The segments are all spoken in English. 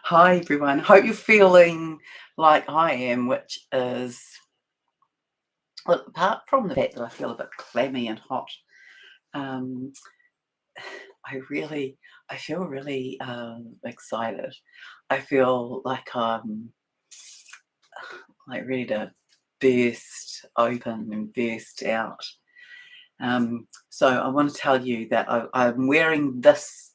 Hi everyone. Hope you're feeling like I am, which is, well, apart from the fact that I feel a bit clammy and hot, um, I feel really excited. I feel like I'm like ready to burst open and burst out. So I want to tell you that I'm wearing this,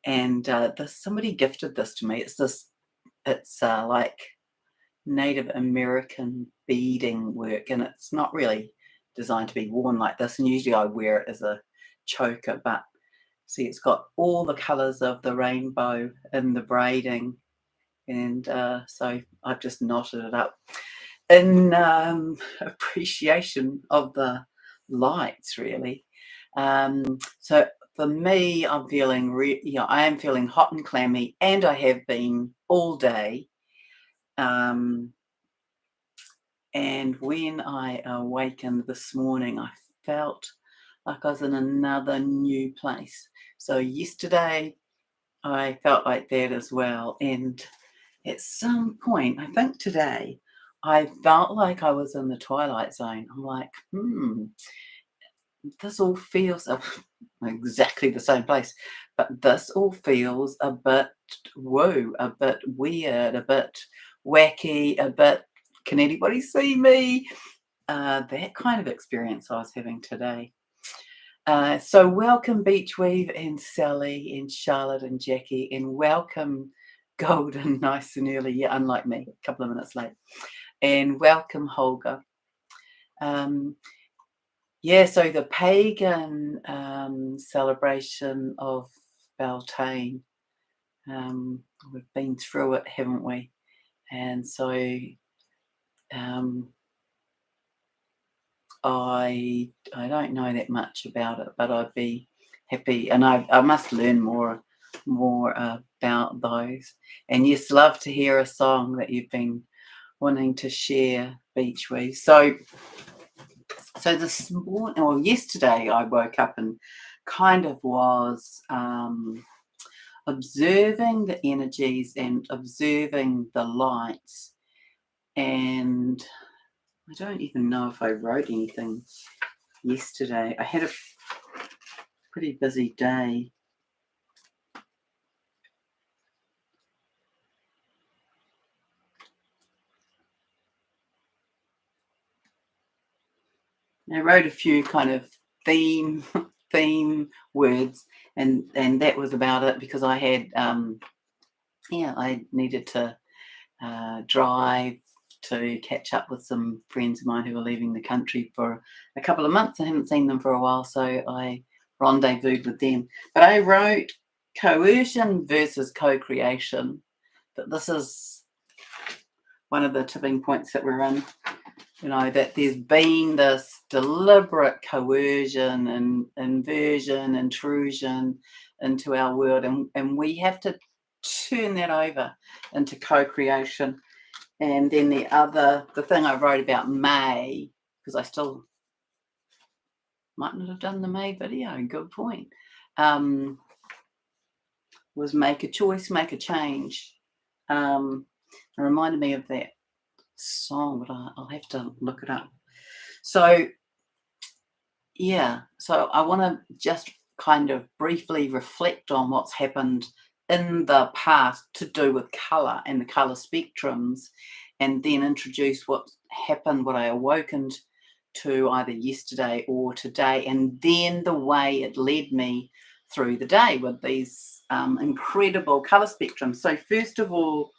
and this somebody gifted this to me. It's like Native American beading work, and it's not really designed to be worn like this, and usually I wear it as a choker, but see, it's got all the colours of the rainbow in the braiding, and so I've just knotted it up in appreciation of the lights, really. So for me, I'm feeling I am feeling hot and clammy, and I have been all day. um, And when I awakened this morning, I felt like I was in another new place. So yesterday, I felt like that as well. And at some point, I think today, I felt like I was in the twilight zone. I'm like, this all feels exactly the same place, but this all feels a bit woo, a bit weird, a bit wacky, a bit, can anybody see me? That kind of experience I was having today. So welcome Beachweave and Sally and Charlotte and Jackie, and welcome Golden nice and early, yeah, unlike me, a couple of minutes late. And welcome Holger. Um, yeah, so the pagan celebration of Beltane, we've been through it, haven't we? And so um, I don't know that much about it, but I'd be happy, and I must learn more about those. And yes, love to hear a song that you've been wanting to share, Beachweave. So this morning, or yesterday, I woke up and kind of was observing the energies and observing the lights, and I don't even know if I wrote anything yesterday. I had a pretty busy day. I wrote a few kind of theme theme words, and that was about it, because I had I needed to drive to catch up with some friends of mine who were leaving the country for a couple of months. I haven't seen them for a while, so I rendezvoused with them. But I wrote coercion versus co-creation, that this is one of the tipping points that we're in. That there's been this deliberate coercion and inversion, intrusion into our world, and we have to turn that over into co-creation. And then the thing I wrote about May, because I still might not have done the May video, good point, was make a choice, make a change. It reminded me of that song, but I'll have to look it up. So I want to just kind of briefly reflect on what's happened in the past to do with colour and the colour spectrums, and then introduce what happened, what I awokened to either yesterday or today, and then the way it led me through the day with these incredible colour spectrums. So first of all,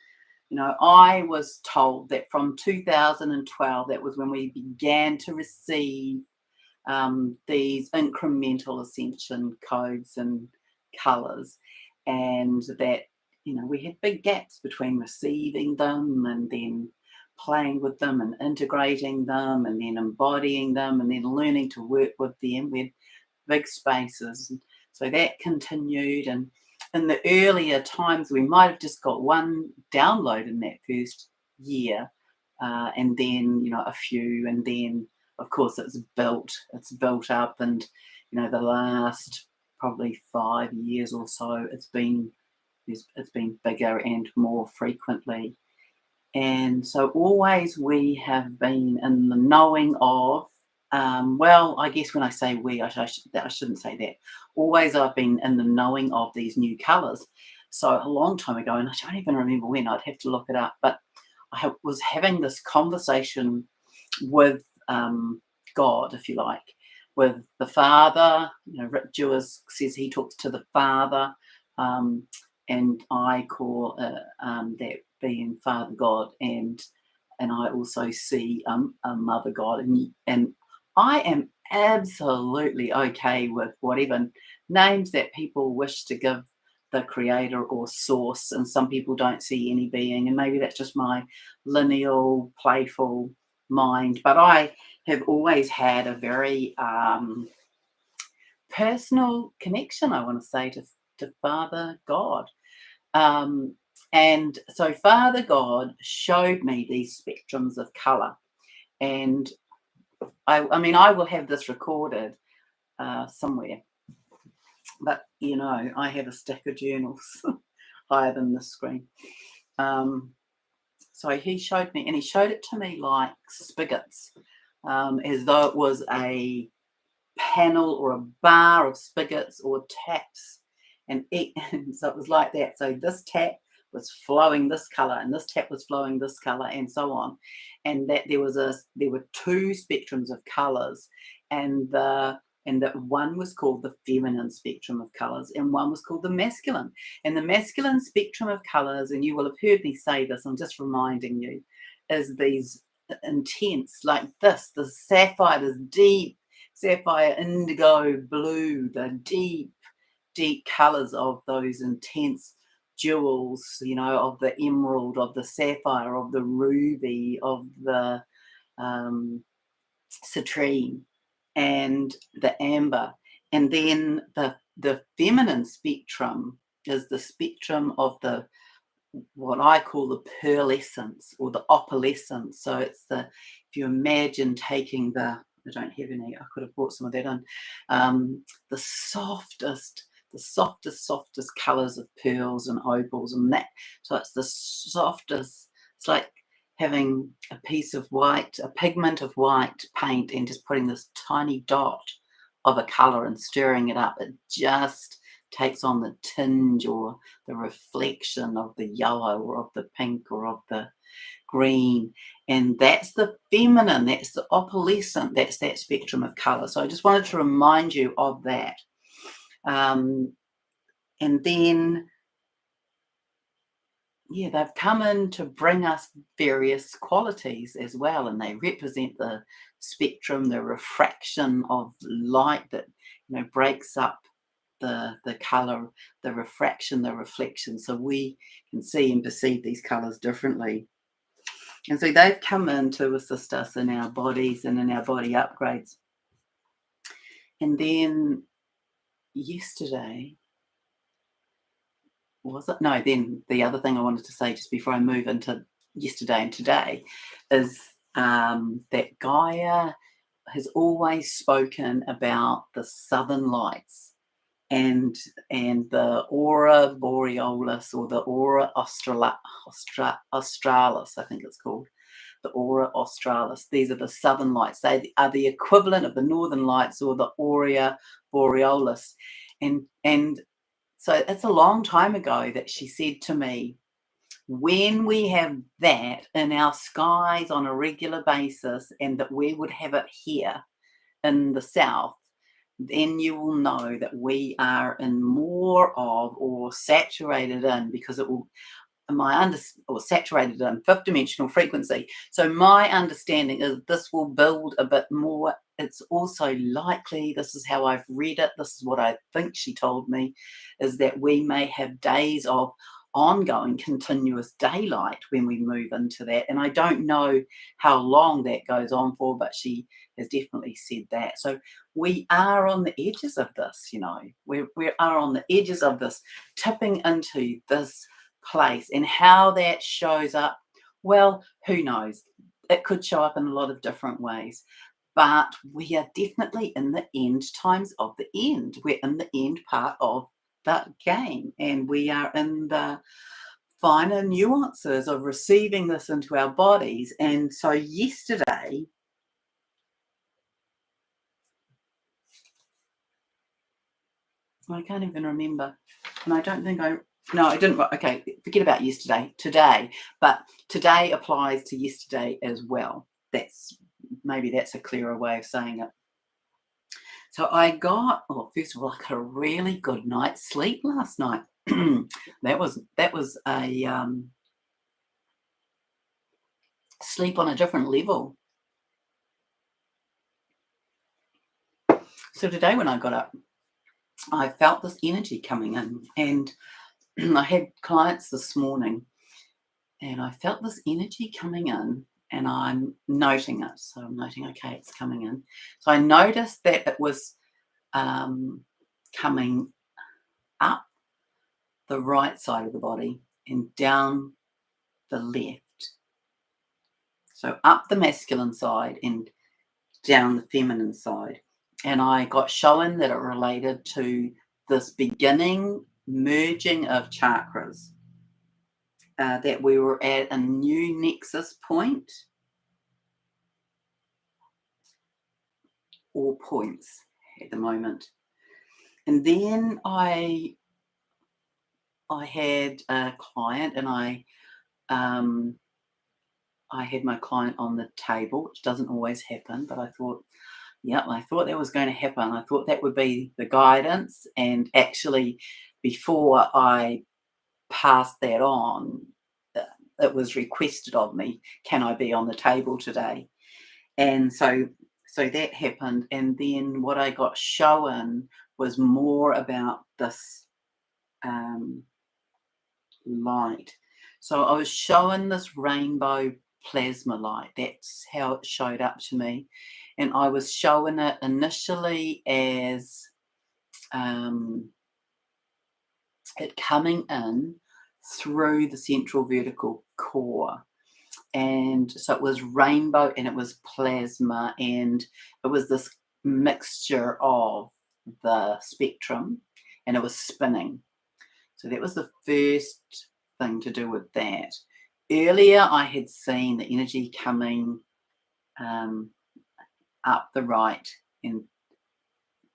I was told that from 2012, that was when we began to receive these incremental ascension codes and colours, and that we had big gaps between receiving them and then playing with them and integrating them and then embodying them and then learning to work with them. We had big spaces, and so that continued. And in the earlier times, we might have just got one download in that first year, and then a few, and then of course it's built up, and the last probably 5 years or so, it's been it's been bigger and more frequently. And so always we have been in the knowing of, well, I guess when I say we, I shouldn't say that. Always I've been in the knowing of these new colours. So a long time ago, and I don't even remember when, I'd have to look it up, but was having this conversation with God, if you like, with the Father. You know, Rick Dewars says he talks to the Father, and I call that being Father God, and I also see a Mother God, and I am absolutely okay with whatever names that people wish to give the creator or source, and some people don't see any being, and maybe that's just my lineal, playful mind. But I have always had a very personal connection, I want to say, to Father God. And so Father God showed me these spectrums of colour. And I mean, I will have this recorded somewhere. But, you know, I have a stack of journals higher than the screen. So he showed me, and he showed it to me like spigots, as though it was a panel or a bar of spigots or taps. And so it was like that. So this tap was flowing this color, and this tap was flowing this color, and so on. And that there were two spectrums of colors, and that one was called the feminine spectrum of colors, and one was called the masculine. And the masculine spectrum of colors, and you will have heard me say this, I'm just reminding you, is these intense, like this, the sapphire, this deep sapphire, indigo blue, the deep, deep colors of those intense jewels, you know, of the emerald, of the sapphire, of the ruby, of the citrine, and the amber. And then the feminine spectrum is the spectrum of the what I call the pearlescence or the opalescence. So it's if you imagine taking I don't have any, I could have brought some of that in, the softest colours of pearls and opals and that. So it's the softest, it's like having a piece of white, a pigment of white paint, and just putting this tiny dot of a colour and stirring it up. It just takes on the tinge or the reflection of the yellow or of the pink or of the green. And that's the feminine, that's the opalescent, that's that spectrum of colour. So I just wanted to remind you of that. And then, yeah, they've come in to bring us various qualities as well, and they represent the spectrum, the refraction of light that, you know, breaks up the colour, the refraction, the reflection, so we can see and perceive these colours differently. And so they've come in to assist us in our bodies and in our body upgrades. And then yesterday, was it? No, then the other thing I wanted to say just before I move into yesterday and today is that Gaia has always spoken about the southern lights and the aura borealis, or the aura australis, I think it's called, the aura australis. These are the southern lights. They are the equivalent of the northern lights, or the aura borealis. And so it's a long time ago that she said to me, when we have that in our skies on a regular basis, and that we would have it here in the south, then you will know that we are in more of, or saturated in, because it will, or saturated in fifth dimensional frequency. So my understanding is this will build a bit more. It's also likely, this is how I've read it, this is what I think she told me, is that we may have days of ongoing continuous daylight when we move into that. And I don't know how long that goes on for, but she has definitely said that. So we are on the edges of this, you know, we are on the edges of this, tipping into this place. And how that shows up, well, who knows? It could show up in a lot of different ways. But we are definitely in the end times of the end. We're in the end part of the game, and we are in the finer nuances of receiving this into our bodies. And so yesterday, I can't even remember, and I don't think no, I didn't. Okay, forget about yesterday. Today, but today applies to yesterday as well. Maybe that's a clearer way of saying it. So I got, well, first of all, I got a really good night's sleep last night. that was a sleep on a different level. So today when I got up, I felt this energy coming in, and I had clients this morning, and I felt this energy coming in, and I'm noting it. So I'm noting, okay, it's coming in. So I noticed that it was coming up the right side of the body and down the left. So up the masculine side and down the feminine side. And I got shown that it related to this beginning merging of chakras, that we were at a new nexus point or points at the moment. And then I had a client, and I had my client on the table, which doesn't always happen, but I thought, I thought that was going to happen. I thought that would be the guidance. And actually, before I passed that on, it was requested of me, can I be on the table today? And so that happened. And then what I got shown was more about this light. So I was shown this rainbow plasma light. That's how it showed up to me. And I was showing it initially as it coming in through the central vertical core. And so it was rainbow, and it was plasma, and it was this mixture of the spectrum, and it was spinning. So that was the first thing to do with that. Earlier, I had seen the energy coming up the right and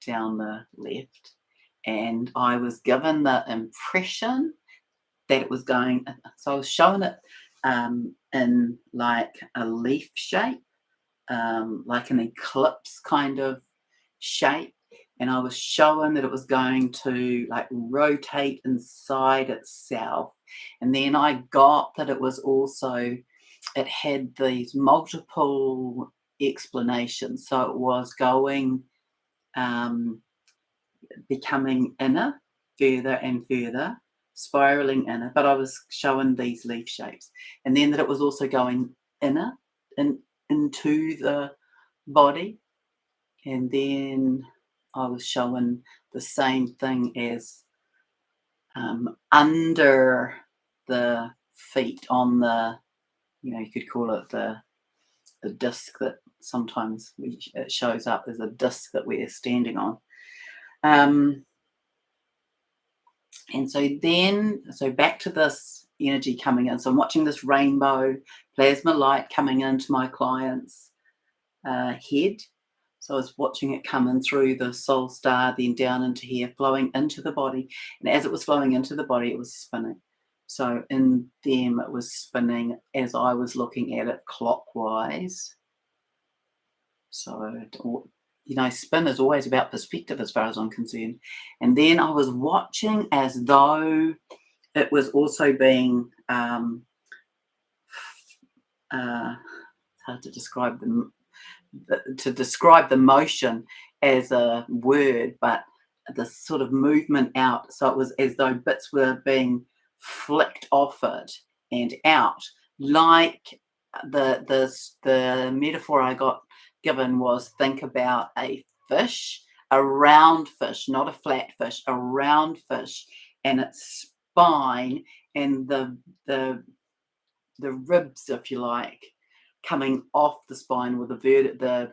down the left, and I was given the impression that it was going. So I was showing it in like a leaf shape, like an eclipse kind of shape. And I was showing that it was going to like rotate inside itself. And then I got that it was also, it had these multiple explanations. So it was going, becoming inner, further and further, spiraling inner. But I was showing these leaf shapes. And then that it was also going inner and into the body. And then I was showing the same thing as under the feet on the, you could call it the disc that sometimes it shows up as a disc that we're standing on. And so back to this energy coming in. So I'm watching this rainbow plasma light coming into my client's head. So I was watching it come in through the soul star, then down into here, flowing into the body. And as it was flowing into the body, it was spinning. So in them, it was spinning as I was looking at it clockwise. So, spin is always about perspective as far as I'm concerned. And then I was watching as though it was also being, it's hard to describe the motion as a word, but the sort of movement out. So it was as though bits were being flicked off it and out, like the metaphor I got given was, think about a fish, a round fish, not a flat fish, a round fish, and its spine and the ribs, if you like, coming off the spine, with the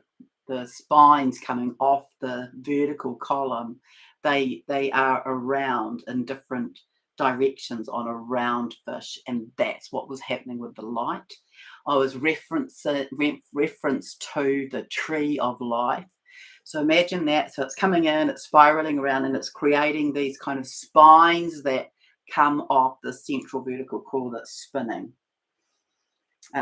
spines coming off the vertical column, they are around in different directions on a round fish, and that's what was happening with the light. I was referenced to the tree of life. So imagine that. So it's coming in, it's spiraling around, and it's creating these kind of spines that come off the central vertical core that's spinning.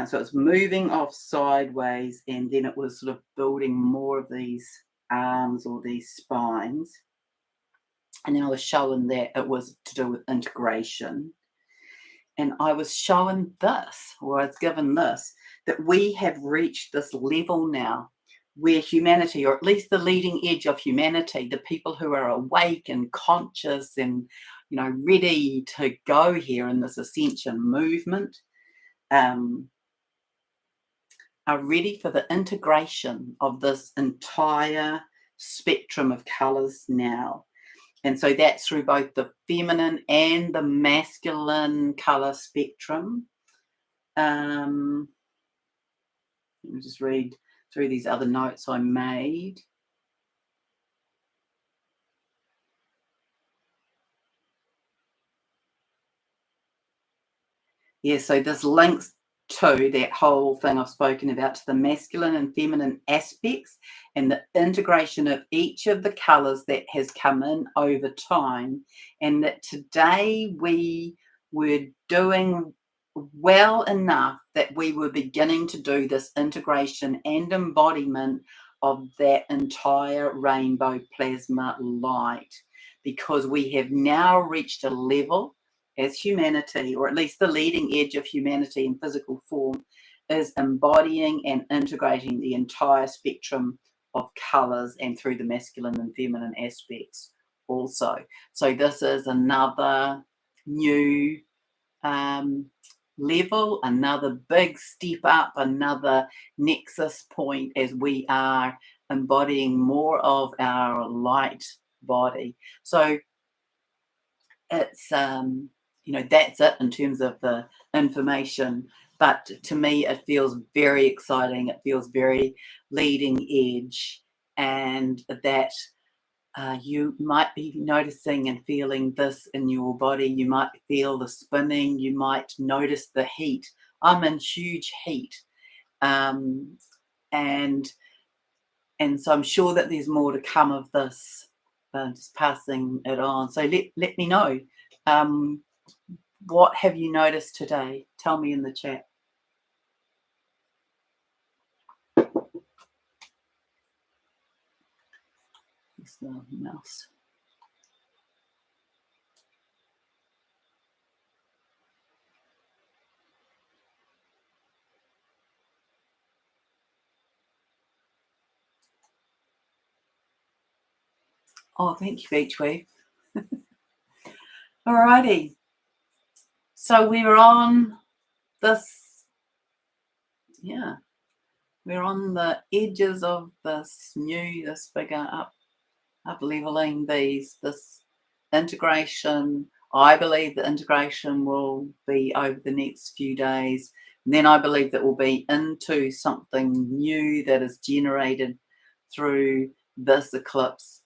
So it's moving off sideways, and then it was sort of building more of these arms or these spines. And then I was showing that it was to do with integration. And I was shown this, or I was given this, that we have reached this level now where humanity, or at least the leading edge of humanity, the people who are awake and conscious and, ready to go here in this ascension movement, are ready for the integration of this entire spectrum of colours now. And so that's through both the feminine and the masculine colour spectrum. Let me just read through these other notes I made. Yeah, so this links to that whole thing I've spoken about, to the masculine and feminine aspects and the integration of each of the colours that has come in over time, and that today we were doing well enough that we were beginning to do this integration and embodiment of that entire rainbow plasma light, because we have now reached a level as humanity, or at least the leading edge of humanity in physical form, is embodying and integrating the entire spectrum of colours, and through the masculine and feminine aspects also. So this is another new level, another big step up, another nexus point as we are embodying more of our light body. So it's that's it in terms of the information, but to me it feels very exciting, it feels very leading edge, and that you might be noticing and feeling this in your body. You might feel the spinning, you might notice the heat. I'm in huge heat, and so I'm sure that there's more to come of this. Just passing it on. So let me know. What have you noticed today? Tell me in the chat. It's the mouse. Oh, thank you, Beachweave. Alrighty. So we're on this, we're on the edges of this bigger up leveling, this integration. I believe the integration will be over the next few days. And then I believe that we'll be into something new that is generated through this eclipse.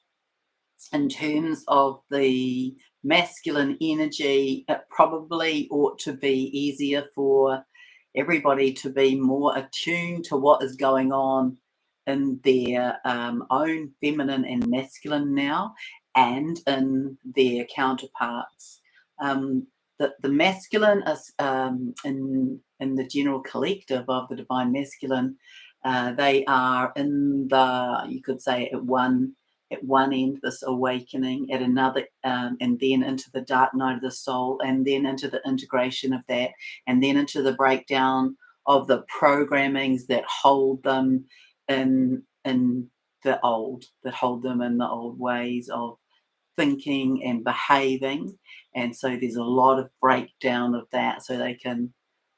In terms of the masculine energy, it probably ought to be easier for everybody to be more attuned to what is going on in their own feminine and masculine now, and in their counterparts. The masculine is in the general collective of the divine masculine. They are in the, you could say, at one end, this awakening, at another, and then into the dark night of the soul, and then into the integration of that, and then into the breakdown of the programmings that hold them in the old ways of thinking and behaving. And so there's a lot of breakdown of that, so they can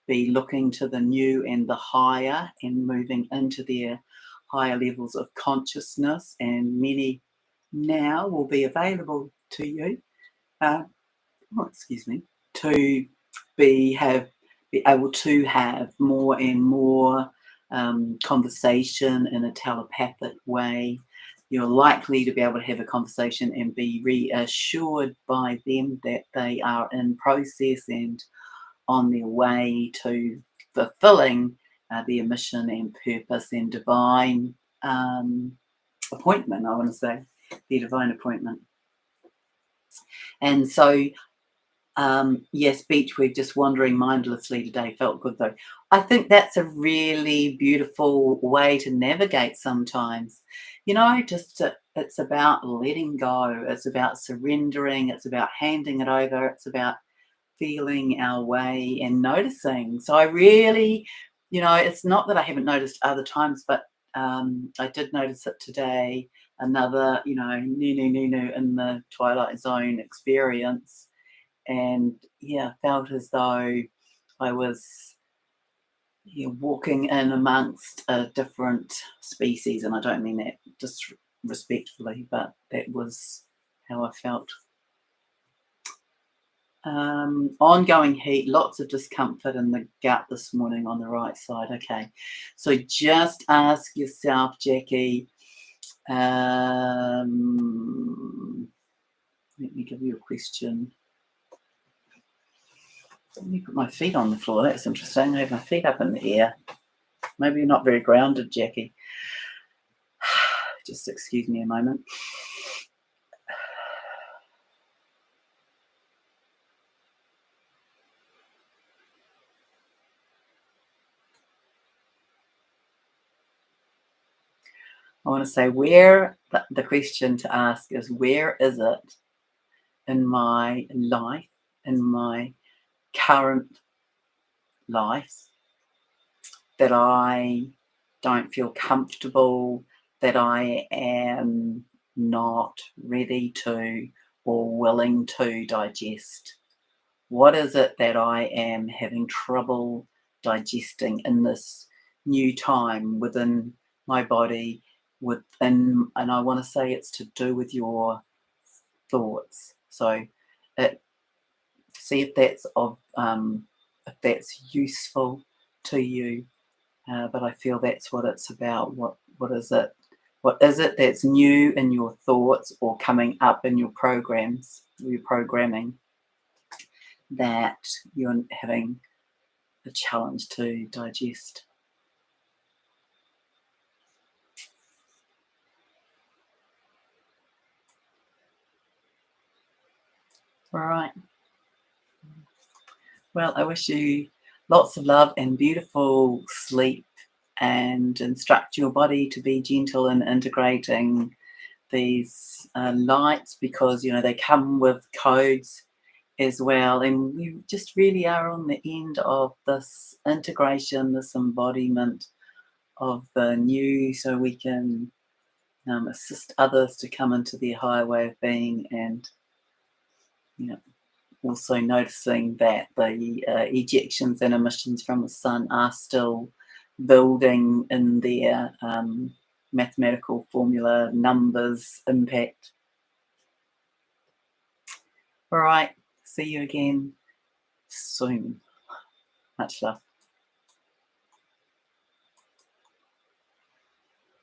be looking to the new and the higher, and moving into their higher levels of consciousness. And many now will be available to you, to be able to have more and more conversation in a telepathic way, you're likely to be able to have a conversation and be reassured by them that they are in process and on their way to fulfilling their mission and purpose and divine appointment, I want to say, their divine appointment. And so, yes, beachweed, just wandering mindlessly today felt good though. I think that's a really beautiful way to navigate sometimes. It's about letting go. It's about surrendering. It's about handing it over. It's about feeling our way and noticing. So I really, it's not that I haven't noticed other times, but I did notice it today. Another, new in the Twilight Zone experience. And yeah, felt as though I was walking in amongst a different species. And I don't mean that disrespectfully, but that was how I felt. Ongoing heat, lots of discomfort in the gut this morning on the right side. Okay, so just ask yourself, Jackie, let me give you a question. Let me put my feet on the floor. That's interesting. I have my feet up in the air. Maybe you're not very grounded, Jackie. Just excuse me a moment. I want to say the question to ask is, where is it in my life, in my current life, that I don't feel comfortable, that I am not ready to or willing to digest? What is it that I am having trouble digesting in this new time within my body, and I want to say it's to do with your thoughts. So see if that's useful to you. But I feel that's what it's about. What is it? What is it that's new in your thoughts or coming up in your programs, your programming, that you're having a challenge to digest? All right. Well, I wish you lots of love and beautiful sleep, and instruct your body to be gentle in integrating these lights, because they come with codes as well, and we just really are on the end of this integration, this embodiment of the new, so we can assist others to come into their higher way of being. And also noticing that the ejections and emissions from the sun are still building in their mathematical formula numbers impact. All right, see you again soon. Much love.